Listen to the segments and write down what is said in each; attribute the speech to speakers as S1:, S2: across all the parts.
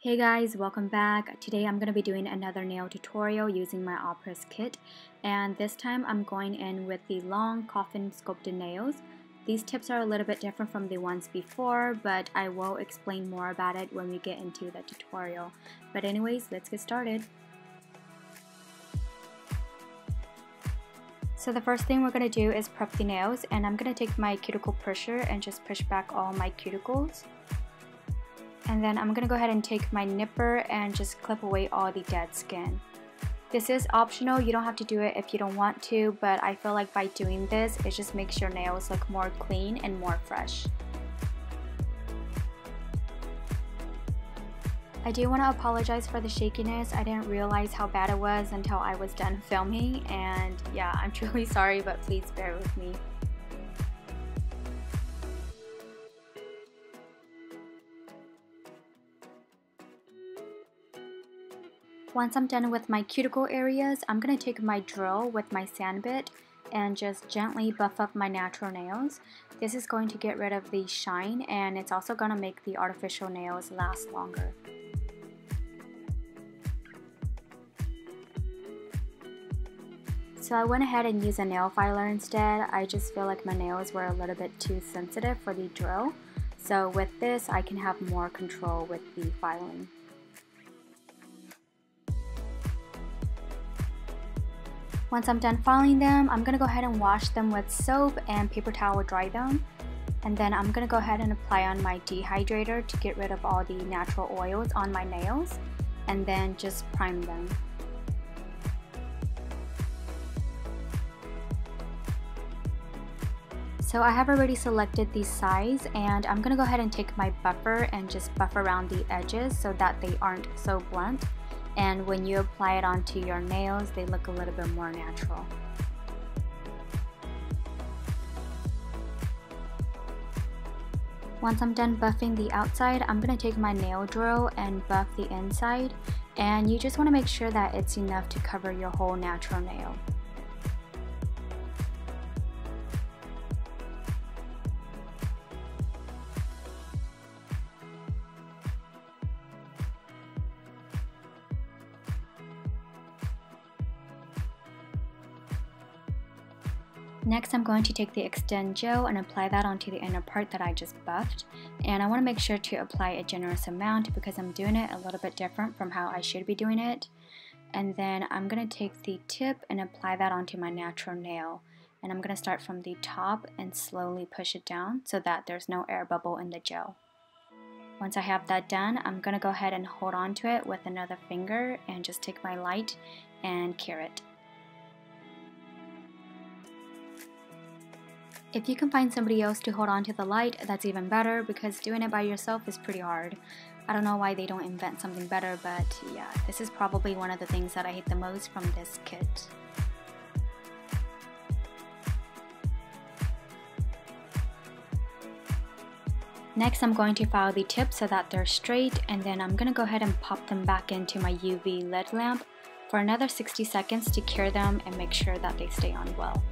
S1: Hey guys, welcome back. Today I'm going to be doing another nail tutorial using my Apres kit, and this time I'm going in with the long Coffin sculpted nails. These tips are a little bit different from the ones before, but I will explain more about it when we get into the tutorial. But anyways, let's get started. So the first thing we're going to do is prep the nails, and I'm going to take my cuticle pusher and just push back all my cuticles. And then I'm going to go ahead and take my nipper and just clip away all the dead skin. This is optional, you don't have to do it if you don't want to, but I feel like by doing this, it just makes your nails look more clean and more fresh. I do want to apologize for the shakiness. I didn't realize how bad it was until I was done filming, and yeah, I'm truly sorry, but please bear with me. Once I'm done with my cuticle areas, I'm going to take my drill with my sand bit and just gently buff up my natural nails. This is going to get rid of the shine, and it's also going to make the artificial nails last longer. So I went ahead and used a nail filer instead. I just feel like my nails were a little bit too sensitive for the drill. So with this, I can have more control with the filing. Once I'm done filing them, I'm going to go ahead and wash them with soap and paper towel dry them. And then I'm going to go ahead and apply on my dehydrator to get rid of all the natural oils on my nails, and then just prime them. So I have already selected the size, and I'm going to go ahead and take my buffer and just buff around the edges so that they aren't so blunt. And when you apply it onto your nails, they look a little bit more natural. Once I'm done buffing the outside, I'm going to take my nail drill and buff the inside. And you just want to make sure that it's enough to cover your whole natural nail. Next, I'm going to take the Extend Gel and apply that onto the inner part that I just buffed. And I want to make sure to apply a generous amount because I'm doing it a little bit different from how I should be doing it. And then I'm going to take the tip and apply that onto my natural nail. And I'm going to start from the top and slowly push it down so that there's no air bubble in the gel. Once I have that done, I'm going to go ahead and hold on to it with another finger and just take my light and cure it. If you can find somebody else to hold on to the light, that's even better because doing it by yourself is pretty hard. I don't know why they don't invent something better, but yeah, this is probably one of the things that I hate the most from this kit. Next, I'm going to file the tips so that they're straight, and then I'm going to go ahead and pop them back into my UV LED lamp for another 60 seconds to cure them and make sure that they stay on well.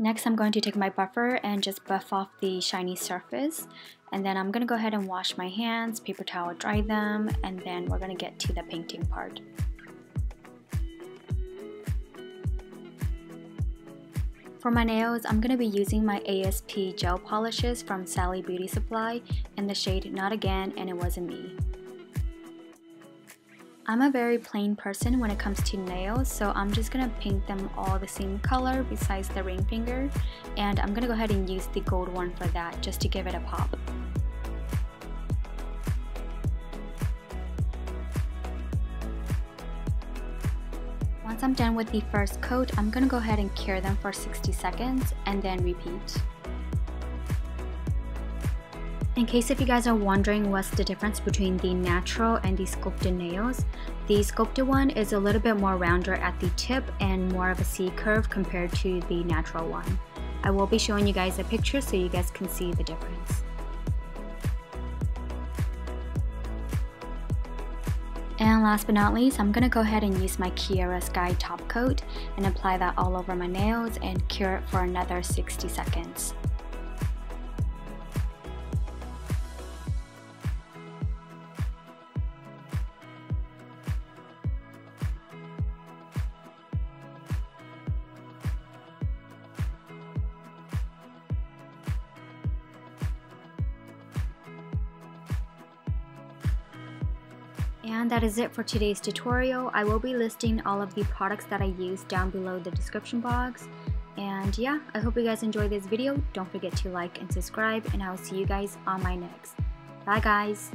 S1: Next, I'm going to take my buffer and just buff off the shiny surface, and then I'm going to go ahead and wash my hands, paper towel dry them, and then we're going to get to the painting part. For my nails, I'm going to be using my ASP gel polishes from Sally Beauty Supply in the shade Not Again and It Wasn't Me. I'm a very plain person when it comes to nails, so I'm just going to paint them all the same color besides the ring finger, and I'm going to go ahead and use the gold one for that just to give it a pop. Once I'm done with the first coat, I'm going to go ahead and cure them for 60 seconds and then repeat. In case if you guys are wondering what's the difference between the natural and the sculpted nails, the sculpted one is a little bit more rounder at the tip and more of a C curve compared to the natural one. I will be showing you guys a picture so you guys can see the difference. And last but not least, I'm going to go ahead and use my Kiara Sky Top Coat and apply that all over my nails and cure it for another 60 seconds. And that is it for today's tutorial. I will be listing all of the products that I use down below the description box. And yeah, I hope you guys enjoyed this video. Don't forget to like and subscribe, and I will see you guys on my next. Bye guys!